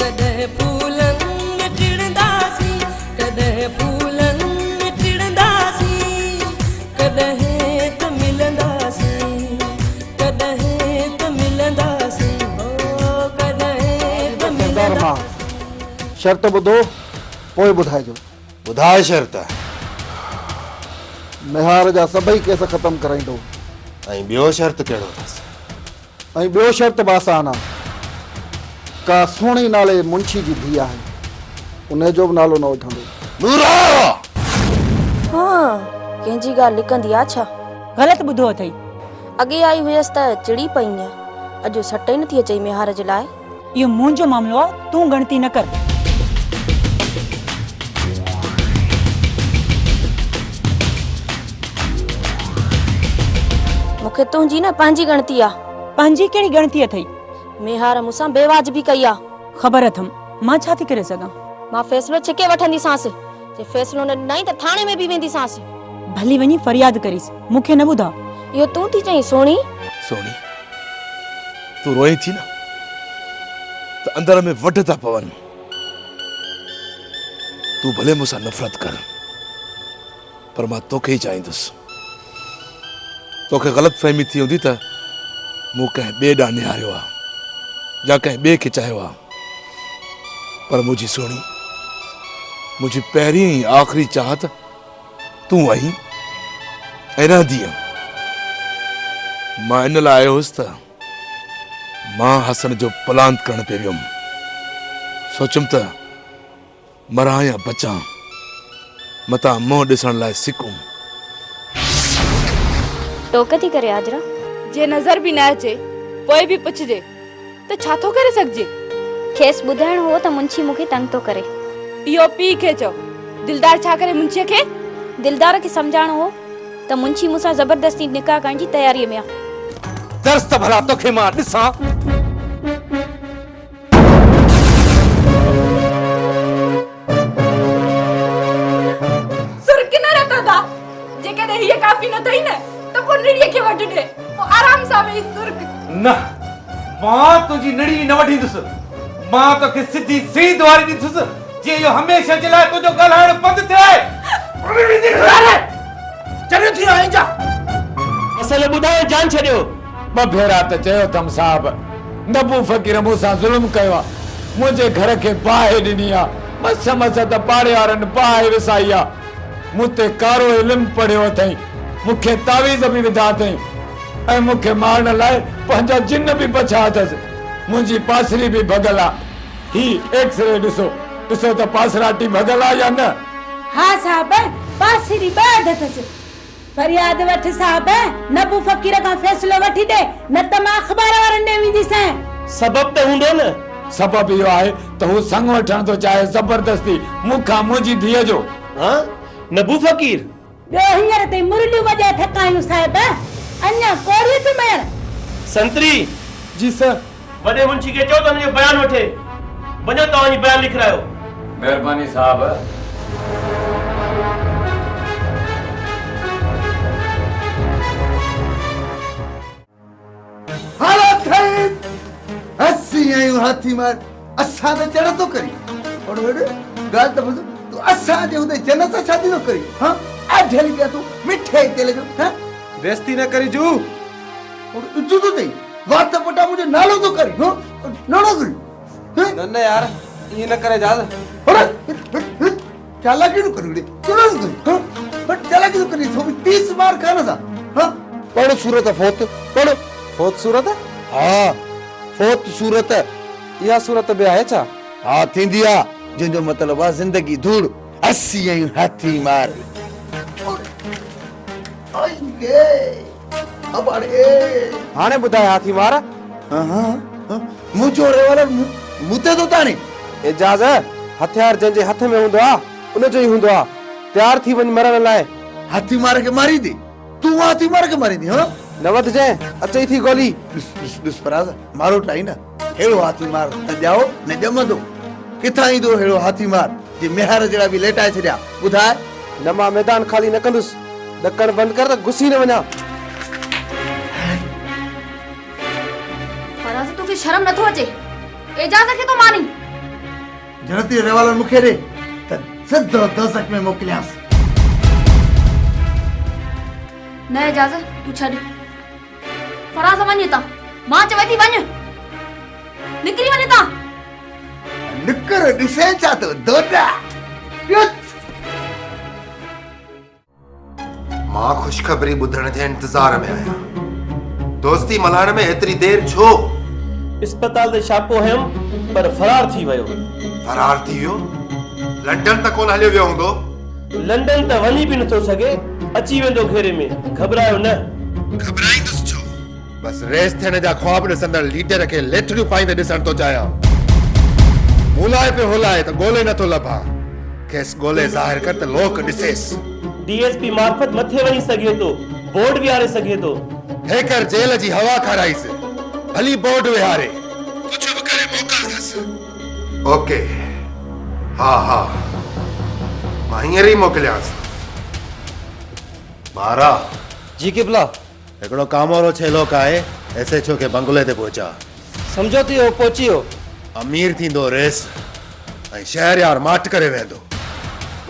कॾहिं फूलनि में टिड़ंदासीं, कॾहिं फूलनि में टिड़ंदासीं, कॾहिं त मिलंदासीं, कॾहिं त मिलंदासीं, हो कॾहिं त मिलंदासीं। शर्त ॿुधो पोइ ॿुधाइजो। ॿुधाए शर्त। निहार जा सभई केस ख़तम कराईंदो। ऐं ॿियो शर्त कहिड़ो अथसि? ऐं ॿियो शर्त बि आसान आहे। का सुहिणी नाले मुंशी जी धीउ आहे, उन जो बि नालो न वठंदो। हाँ, कंहिंजी ॻाल्हि लिकंदी आहे छा? ग़लति ॿुधो अथई। अॻे आई हुयसि त चिड़ी पई आहे, अॼु सट ई नथी अचई मेहार जे लाइ। इहो मुंहिंजो मामिलो आहे, तूं गणती न कर। मूंखे तुंहिंजी न पंहिंजी गणती आहे। पंहिंजी कहिड़ी गणती अथई? मेहार मूंसां बेवाजिबी कई आहे। ख़बर अथमि, मां छा थी करे सघां? मां फ़ैसिलो छिके वठंदीसांसि, जे फ़ैसिलो न ॾिनई त थाणे में बि वेंदीसांसि। भली वञी फरियाद करीस, मूंखे न ॿुधा। इहो तूं थी चई सोणी? सोनी, तू रोई थी न त अंदर में वढ था पवन। तू भले मूंसां नफ़रत कर, पर मां तोखे ई चाहींदुसि। तोखे ग़लति फहमी थी हूंदी त मूं कंहिं ॿिए ॾांहुं निहारियो आहे या कंहिं ॿिए खे चाहियो आहे, पर मुंहिंजी सोणी, मुंहिंजी पहिरीं ऐं आख़िरी चाहत तूं आहीं ऐं रहंदी। मां इन लाइ आयो हुउसि त मां हसन जो पलांत करण पे वियुमि। सोचुमि त मरां या बचां, मतां मुंहुं ॾिसण लाइ सिकूं। टोक थी करे आजरा? जे नज़र भी न अचे पोइ भी पुछजे त छा थो करे सघजे? खेस ॿुधाइण हो त मुंशी मूंखे तंग तो करे। इहो पी खे चओ। दिलदार छा करे मुंशीअ खे? दिलदार खे समझाइण हो त मुंशी मूंसां ज़बरदस्ती निकाह करण जी तयारीअ में आहे। दर्स त भला तोखे मां ॾिसां। सुर किन रखंदा? जेकॾहिं हीअ काफ़ी न अथई न त पोइ निड़ीअ खे वठी ॾे, पोइ आराम सां वेही सुर। न, मां तुंहिंजी निड़ी न वठींदुसि। मां तोखे सिधी सीध वारी ॾींदुसि, जीअं इहो हमेशह जे लाइ तुंहिंजो ॻाल्हाइण बंदि थिए। चरियो थी आई जा असल ॿुधायो, जान छॾियो। ॿ भेरा त चयो अथमि साहब, नबू फ़क़ीर मूंसां ज़ुल्म कयो आहे, मुंहिंजे घर खे बाहि ॾिनी आहे, मस मस त पाड़े वारनि बाहि विसाई आहे। मूं ते कारो इल्मु पढ़ियो अथई, मूंखे तावीज़ बि विधा अथई, ऐं मूंखे मारण लाइ पंहिंजा जिन बि बचा अथसि। मुंहिंजी पासरी बि भॻल आहे। ही एक्सरे ॾिसो, ॾिसो त पासराटी भॻल आहे या न? हाँ साहब, पासरी बाध अथसि। फरियाद वठ साहब, नबू फ़क़ीर खां फ़ैसिलो वठी दे, न त मां अख़बार वारनि ॾे वेंदीसां। सबब त हूंदो न? सबब इहो आहे त हू संग वठण थो चाहे ज़बरदस्ती मूंखां मुंहिंजी धीअ जो। हाँ, नबू फ़क़ीर ॿियो हींअर ताईं मुरलियूं वॼाए थकायूं साहिब, अञा कोड़ियूं थी मयण। संतरी जी सर। वॾे मुंशी खे चओ त मुंहिंजो बयान वठे। वञो तव्हांजी बयान लिखायो। महिरबानी साहब। हाथी मार असां त चढ़ तो करी और हेड़े गाल त बुझ तू असां जे उदे जन्नत सां शादी तो करी। हां आ ढेली पिया तू मिठे तेल जो। हां बेइज्जती न करी जू और इज्जत तो दे बात त पटा मुझे नालो तो करी। हां नालो करी न न यार ये न करे जाद। अरे चालाकी न करी चलो न करी। हां बट चालाकी तो करी तो 30 मार खाना था। हां पढ़ सूरत फोत पढ़ फोत सूरत। हां फोत सूरत या सूरत बि आहे छा? हा थींदी आहे, जंहिंजो मतिलबु आहे ज़िंदगी धूड़ 80 हाथी मार। हाणे ॿुधाए हाथी मार। मुंहिंजो रेवल मुते तो ताणी एजाज हथियार जंहिंजे हथ में हूंदो आहे उनजो ई हूंदो आहे। तयार थी वञ मरण लाइ। हाथी मार के मारी दी तू हाथी मार के मारी दी। हां न वध जाए अचई थी गोली। दुस पराज मारो टाई ना हेड़ो हाथी मार त जाओ न जमंदो। किथां ईंदो हेड़ो हाथी मार जे मेहर जड़ा भी लेटाए छड़िया। ॿुधाए न मां मैदान खाली न कंदुसि। ॾकण बंदि कर त घुसी न वञा। फराज़ तोखे शर्म नथो अचे? एजाज खे तो मानी जनती रेवालन मुखे रे त सिद्धो दोजख में मोकलियांस। न इजाज़त तू छॾ फराज़ वञ ता मां चवे थी वञ निकिरी वञ ता निकर ॾिसे छा तो दोडा मां खुशखबरी ॿुधण जे इंतज़ार में आहियां। दोस्ती मल्हाइण में हेतिरी देर छो? अस्पताल ते छापो हयमि पर फरार थी वियो। फरार थी वियो? लंडन त कोन हलियो वियो हूंदो? लंडन त वञी बि नथो सघे, अची वेंदो घेरे में। घबरायो न। घबराईंदुसि छो? बस रेस थियण जा ख्वाब ॾिसंदड़ लीडर खे लेथड़ियूं पाईंदे ॾिसण थो चाहियां। मुलाए पे होलाए त ॻोल्हे नथो लभा। खेसि ॻोल्हे ज़ाहिर कर त लोक ॾिसेसि। डीएसपी मार्फत मथे वञी सघे थो, बोर्ड विहारे सघे थो। हेकर जेल जी हवा खाराईसि, भली बोर्ड विहारे, कुछ भी करे मोकिलंदसि। ओके, हा मां हींअर ई मोकिलियांसि। मारा जी किबला। हिकिड़ो कामोरो छेलो काए एसएचओ के बंगले ते पहुचा। समझो थी हो पहुची हो। अमीर थींदो रेस ऐं शहरयार माट करे वेंदो।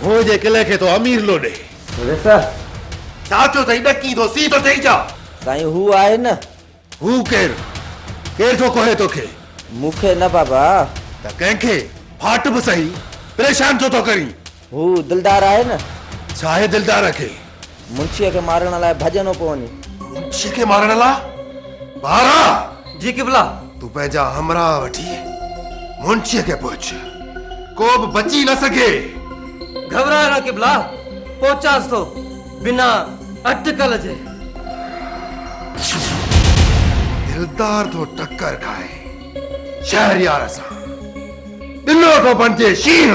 हो जे किले खे तो अमीर लो ॾे। चाचो तई ॾकी थो सी तो ठही जा। साईं हू आहे न। हू केर थो कोहे तोखे? मूंखे न बाबा। त कंहिंखे फाट बि सही परेशान छो थो करी? हू दिलदार आहे न। छा आहे दिलदार खे? मुंशीअ खे मारण लाइ भॼनो पियो वञे। मुंशी खे मारण लाइ? बारा जी किबला। तू पंहिंजा हमरा वठी मुंशीअ खे पहुच, को बि बची न सघे। घबरायो न किबला, पहुचास तो बिना अटकल जे। दिलदार तो टक्कर खाए शहरयार सां, दिलो तो बणजे शींह।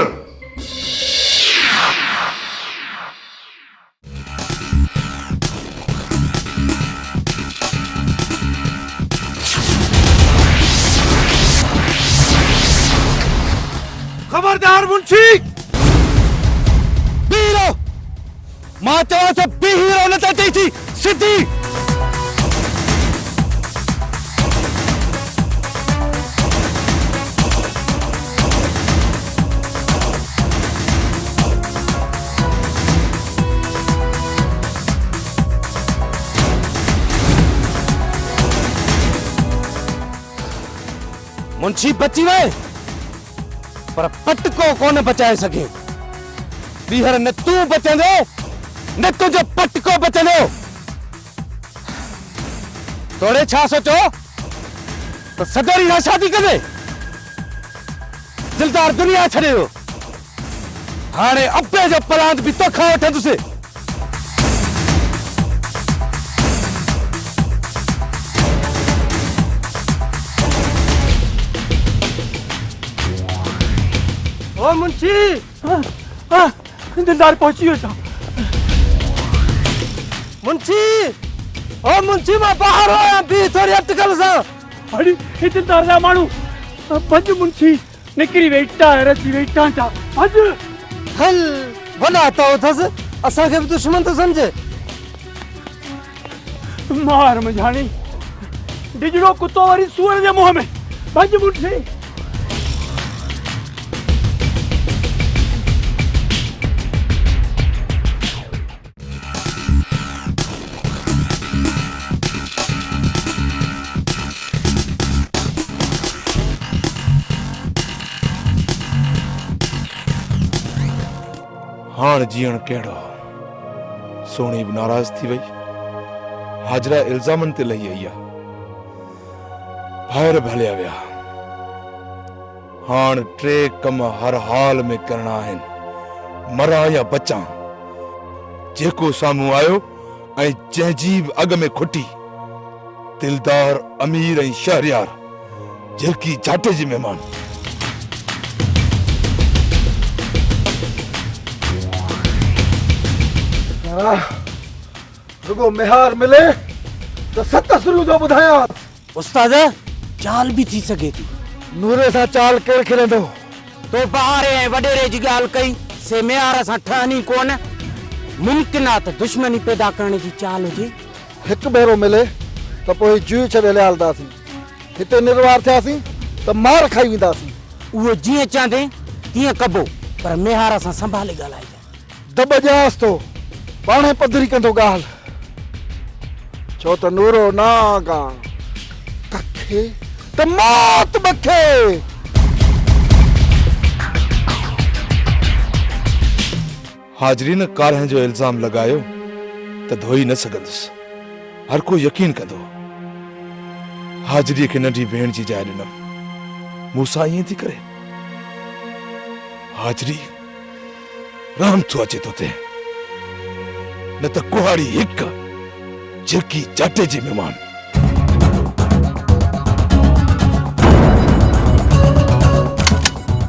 खबरदार मुंशी, बीरो मां चवां थो बी हीरो न त चई थी सिधी। मुंशी बची वए पर पटको कोन बचाए सके। बीहर न तू बचंदे न तुझो पटको बचंदो। तोड़े छा सोचो तो सदरी ना शादी करे? दिलदार दुनिया छड़े हो। हाणे अब्बे जो पलांत भी तो खा वठंदुसि। ओ मुंशी, दिलदार पहुंची हो। मुंशी, ओ मुंशी मां बाहर आया भी थोड़ी अटकल सा। अड़ी हे दिलदार जा मानू पंज मुंशी निकरी वेठा रची वेठा था। पंज हल भला तो थस असा के दुश्मन तो समझे। मार मझानी डिजड़ो कुत्तो वारी सूअर जे मुंह में। पंज मुंशी हाण जीअण कहिड़ो। सोनी भी नाराज थी वई। हाजरा इल्जामन ते लही आई आहे। ॿाहिरि भलिया विया। हाण टे कम हर हाल में करणा आहिनि, मरा या बचां। जेको साम्हूं आयो ऐं जंहिंजी बि अॻ में खुटी, दिलदार अमीर ऐं शहरयार, झिरकी जाटे जी महिमान। रुगो मेहार मिले तो सत सुरू जो बुधाया। उस्ताद चाल भी थी सके थी। नूरे सा चाल केर खेलंदो? तो बाहर ऐं वडेरे जी ॻाल्हि कई से मेहार सां ठहनी कोन। मुमकिन आहे त दुश्मनी पैदा करण जी चाल हुजे। हिकु भेरो मिले त पोइ जीव छॾे हलियालदासीं। हिते निर्वार थियासीं त मार खाई वेंदासीं। उहो जीअं चवंदे तीअं कबो पर मेहार सां संभाले ॻाल्हाइजे। दॿ ॼास तो पाणे पधरी कंदो ॻाल्हि छो त नूरो नागा कखे त मौत बखे। हाजरी न कारह जो इल्जाम लगायो त धोई न सघंदुसि। हर कोई यकीन कंदो हाजरी खे नंढी भेण जी जाइ ॾिनमि। मूंसां ईअं थी करे हाजरी राम थो अचे तो ते न त कुहाड़ी हिक झिरकी चाटे जी महिमान।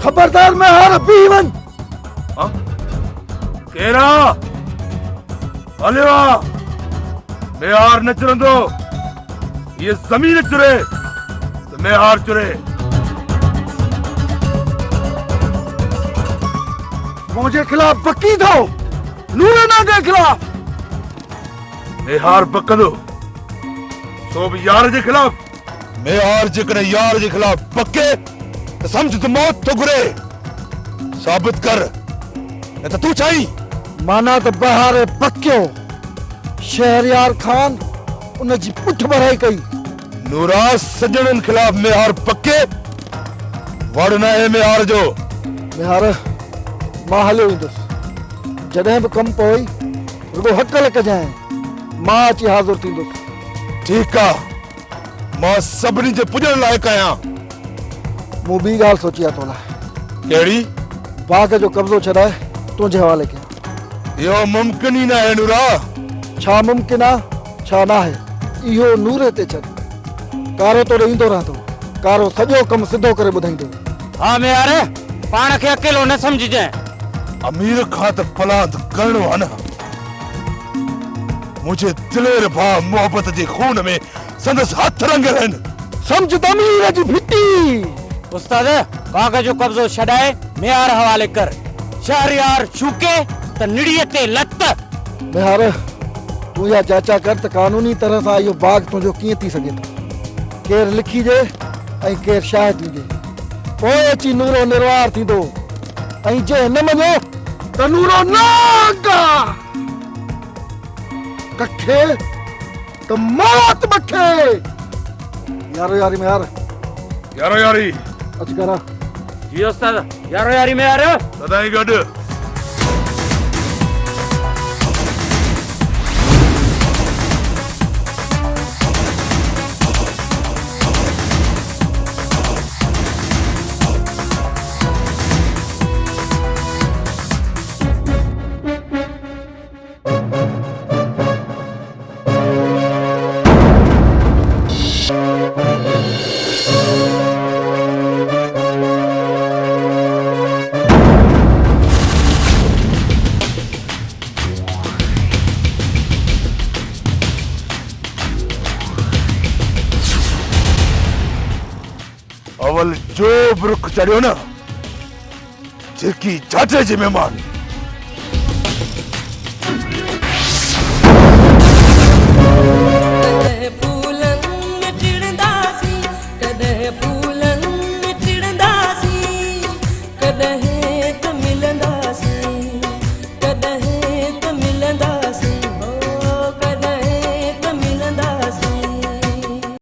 खबरदार मैं हार पीवन केरा हलियो मेहार न चुरंदो। ये जमीन चुरे तो मेहार चुरे। मुझे खिलाफ बकी दो नूरे नागे खिलाफ। मेहार बकदो सो भी यार जे खिलाफ। मेहार जेकॾहिं यार जे खिलाफ पके तो समझ तो मौत तो घुरे। साबित कर न त तू चाही। माना तो बहारे पक्यो शहरयार खान उन जी पुठ भराई कई। नूरा सजणन खिलाफ मेहार पके वड़ न है मेहार जो। मेहार मां हलियो ईंदुसि जॾहिं बि कमु पई रुगो हक लिक जाए मां अची हाज़िर थींदुसि। ठीक आ मां सभिनी जे पुॼण लाइक़ आहियां। मूं ॿी ॻाल्हि सोची आहे तो लाइ। कहिड़ी? बाग़ जो कब्ज़ो छॾाए तुंहिंजे हवाले कयां। इहो मुमकिन ई न आहे नूरा। छा मुमकिन आहे छा न आहे इहो नूरे ते छॾ। कारो तो ईंदो रहंदो कारो सॼो कमु सिधो करे ॿुधाईंदो। हा मेहार पाण खे अकेलो न समझजांइ। अमीर खां त फलाद करणो आहे न। मुझे दिलेर भाउ मोहब्बत जे खून में संदसि हथ रंगियल आहिनि। समझ त अमीर जी भिटी। उस्ताद बाग़ जो कब्ज़ो छॾाए मेहार हवाले कर। शहरयार छूके त निड़ीअ ते लत। मेहार तू या जाचा कर त कानूनी तरह सां इहो बाग़ तुंहिंजो कीअं थी सघे थो। केरु लिखीजे ऐं केरु शाहिद हुजे पोइ अची नूरो निर्वार थींदो ऐं जे न मञो त नूरो नागा कखे त मौत बखे। यारो यारी मेहार यारो यारी अच करा। जी उस्ताद यारो यारी मेहार सदाई गॾु। अवल जो रुख चढ़ियो न झिरकी चाटे जी महिमान।